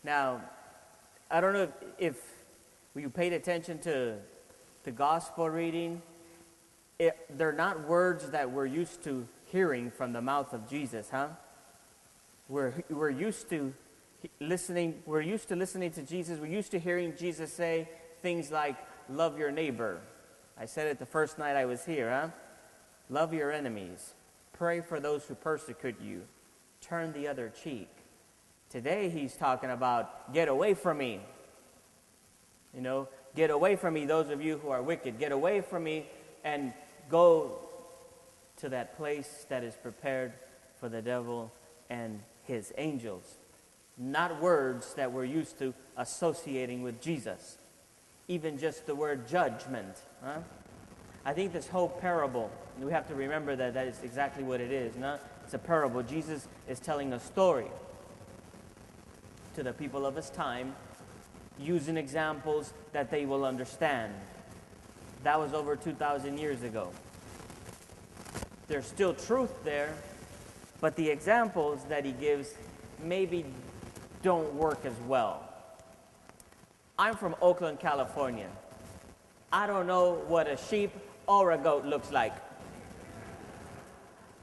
Now, I don't know if you paid attention to the gospel reading. They're not words that we're used to hearing from the mouth of Jesus, huh? We're used to listening. We're used to listening to Jesus. We're used to hearing Jesus say things like, "Love your neighbor." I said it the first night I was here, huh? Love your enemies. Pray for those who persecute you. Turn the other cheek. Today he's talking about, get away from me. You know, get away from me, those of you who are wicked. Get away from me and go to that place that is prepared for the devil and his angels. Not words that we're used to associating with Jesus. Even just the word judgment. Huh? I think this whole parable, we have to remember that is exactly what it is. No? It's a parable. Jesus is telling a story to the people of his time, using examples that they will understand. That was over 2,000 years ago. There's still truth there, but the examples that he gives maybe don't work as well. I'm from Oakland, California. I don't know what a sheep or a goat looks like.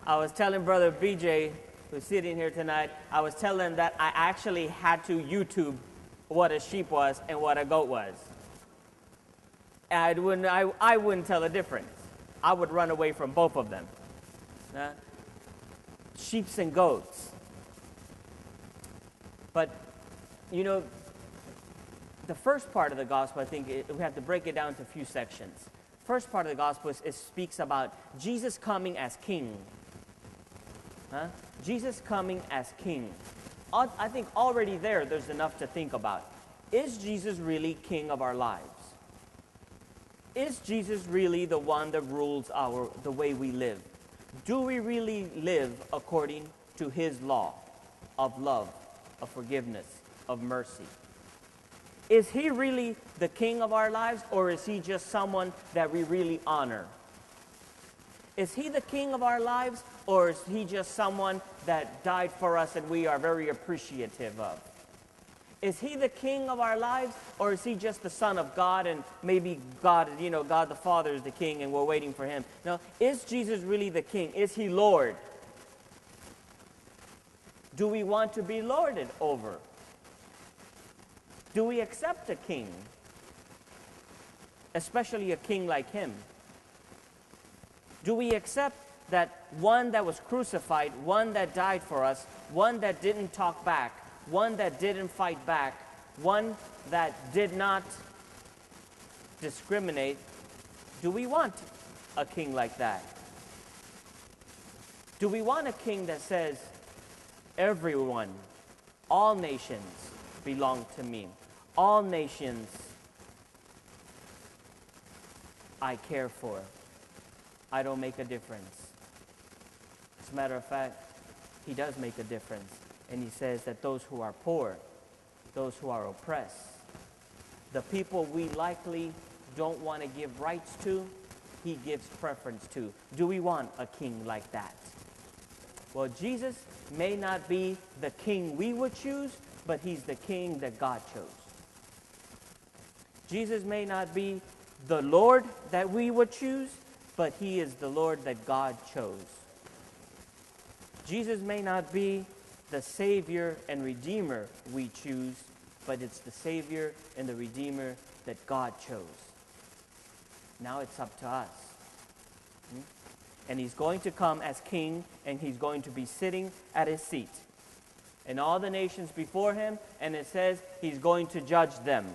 I was telling Brother BJ, who's sitting here tonight, I was telling him that I actually had to YouTube what a sheep was and what a goat was. And I wouldn't tell the difference. I would run away from both of them. Sheeps and goats. But, you know, the first part of the gospel, I think we have to break it down into a few sections. First part of the gospel speaks about Jesus coming as king. Jesus coming as king. I think already there's enough to think about. Is Jesus really king of our lives? Is Jesus really the one that rules the way we live? Do we really live according to his law of love, of forgiveness, of mercy? Is he really the king of our lives, or is he just someone that we really honor? Is he the king of our lives, or is he just someone that died for us and we are very appreciative of? Is he the king of our lives, or is he just the son of God and maybe God, God the Father is the king and we're waiting for him? No, is Jesus really the king? Is he Lord? Do we want to be lorded over? Do we accept a king? Especially a king like him. Do we accept that one that was crucified, one that died for us, one that didn't talk back, one that didn't fight back, one that did not discriminate? Do we want a king like that? Do we want a king that says, everyone, all nations belong to me. All nations I care for. I don't make a difference. As a matter of fact, he does make a difference. And he says that those who are poor, those who are oppressed, the people we likely don't want to give rights to, he gives preference to. Do we want a king like that? Well, Jesus may not be the king we would choose, but he's the king that God chose. Jesus may not be the Lord that we would choose, but he is the Lord that God chose. Jesus may not be the Savior and Redeemer we choose, but it's the Savior and the Redeemer that God chose. Now it's up to us. And he's going to come as king, and he's going to be sitting at his seat. And all the nations before him, and it says he's going to judge them.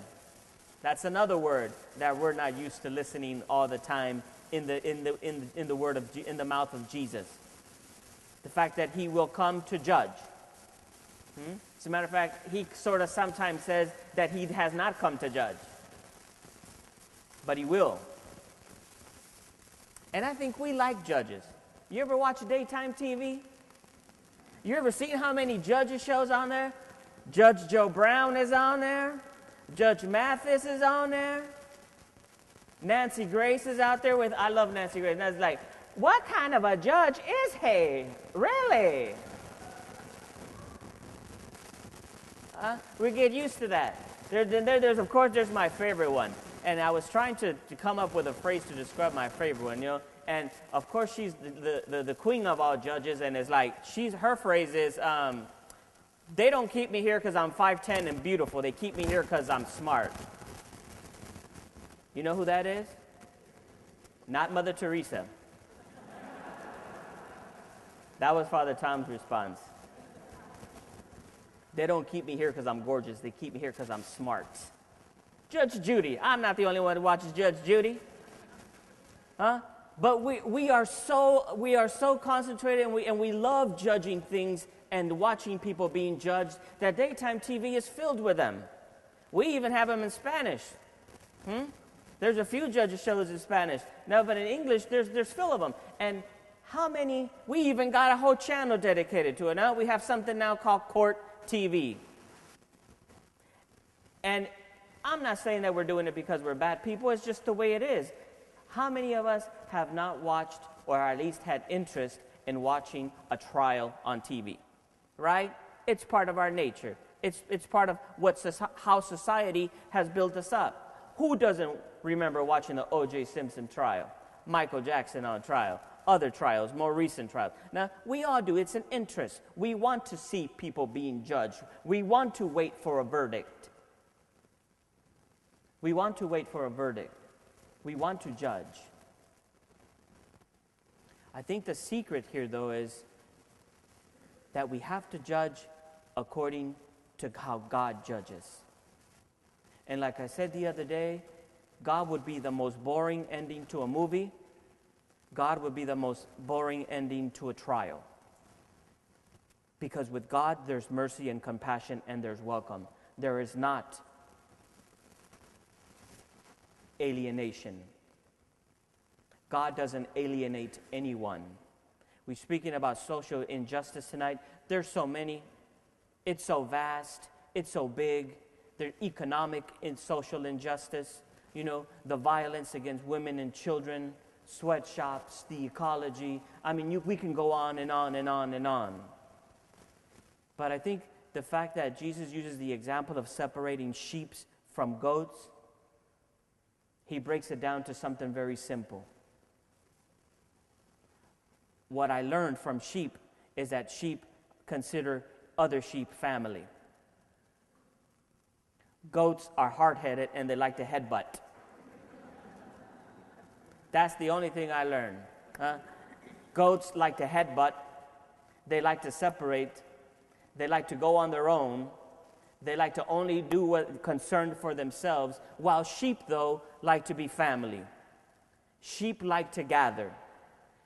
That's another word that we're not used to listening all the time in the mouth of Jesus. The fact that he will come to judge. As a matter of fact, he sort of sometimes says that he has not come to judge. But he will. And I think we like judges. You ever watch daytime TV? You ever seen how many judges shows on there? Judge Joe Brown is on there. Judge Mathis is on there. Nancy Grace is out there with, I love Nancy Grace. And I was like, what kind of a judge is he? Really? We get used to that. There's of course, there's my favorite one. And I was trying to come up with a phrase to describe my favorite one, you know. And of course, she's the queen of all judges, and it's like, her phrase is, they don't keep me here because I'm 5'10" and beautiful. They keep me here because I'm smart. You know who that is? Not Mother Teresa. That was Father Tom's response. They don't keep me here because I'm gorgeous. They keep me here because I'm smart. Judge Judy. I'm not the only one who watches Judge Judy. Huh? But we are so concentrated, and we love judging things and watching people being judged that daytime TV is filled with them. We even have them in Spanish. There's a few judges shows in Spanish. No, but in English, there's full of them. And how many? We even got a whole channel dedicated to it. Now we have something now called Court TV. And I'm not saying that we're doing it because we're bad people. It's just the way it is. How many of us have not watched, or at least had interest in watching, a trial on TV? Right? It's part of our nature. It's part of how society has built us up. Who doesn't remember watching the O.J. Simpson trial, Michael Jackson on trial, other trials, more recent trials? Now, we all do. It's an interest. We want to see people being judged. We want to wait for a verdict. We want to wait for a verdict. We want to judge. I think the secret here, though, is that we have to judge according to how God judges. And like I said the other day, God would be the most boring ending to a movie. God would be the most boring ending to a trial. Because with God, there's mercy and compassion, and there's welcome. There is not alienation. God doesn't alienate anyone. We're speaking about social injustice tonight. There's so many. It's so vast. It's so big. There's economic and social injustice. You know, the violence against women and children, sweatshops, the ecology. I mean, we can go on and on and on and on. But I think the fact that Jesus uses the example of separating sheep from goats, he breaks it down to something very simple. What I learned from sheep is that sheep consider other sheep family. Goats are hard-headed and they like to headbutt. That's the only thing I learned. Goats like to headbutt. They like to separate. They like to go on their own. They like to only do what concerned for themselves, while sheep, though, like to be family. Sheep like to gather.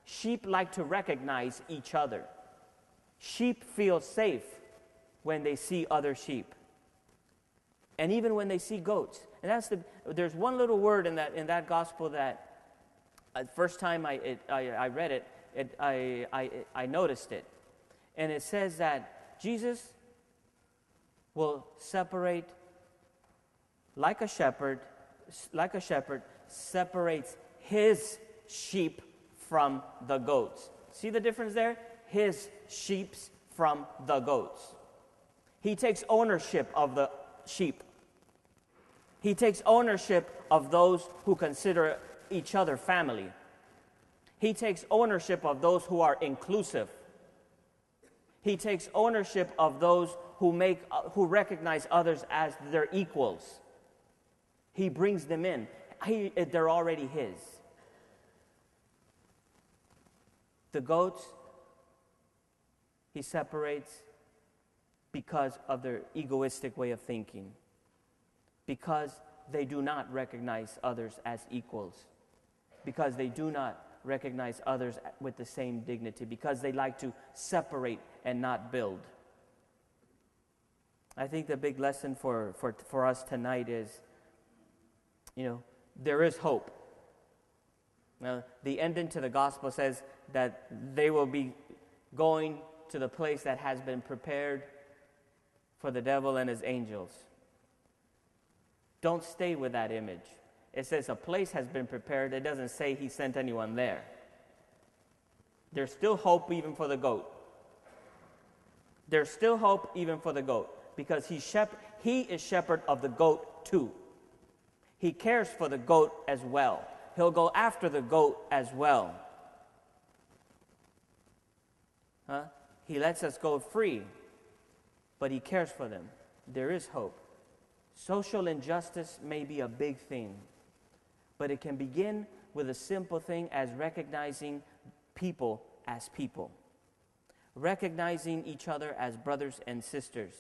Sheep like to recognize each other. Sheep feel safe when they see other sheep, and even when they see goats. And there's one little word in that gospel that first time I read it, I noticed it, and it says that Jesus will separate like a shepherd separates his sheep from the goats. See the difference there? His sheep from the goats. He takes ownership of the sheep. He takes ownership of those who consider each other family. He takes ownership of those who are inclusive. He takes ownership of those who recognize others as their equals. He brings them in. They're already his. The goats, he separates because of their egoistic way of thinking, because they do not recognize others as equals, because they do not recognize others with the same dignity, because they like to separate and not build. I think the big lesson for us tonight is, there is hope. Now, the ending to the gospel says that they will be going to the place that has been prepared for the devil and his angels. Don't stay with that image. It says a place has been prepared. It doesn't say he sent anyone there. There's still hope even for the goat. There's still hope even for the goat. because he is shepherd of the goat too. He cares for the goat as well. He'll go after the goat as well. He lets us go free, but he cares for them. There is hope. Social injustice may be a big thing, but it can begin with a simple thing as recognizing people as people. Recognizing each other as brothers and sisters.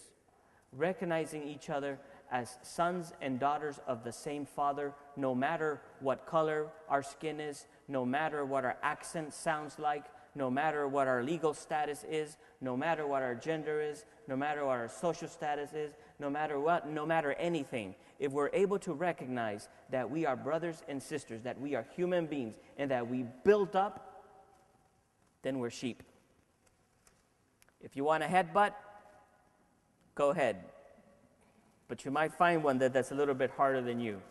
Recognizing each other as sons and daughters of the same Father, no matter what color our skin is, no matter what our accent sounds like, no matter what our legal status is, no matter what our gender is, no matter what our social status is, no matter anything. If we're able to recognize that we are brothers and sisters, that we are human beings, and that we build up, then we're sheep. If you want a headbutt, go ahead. But you might find one that's a little bit harder than you.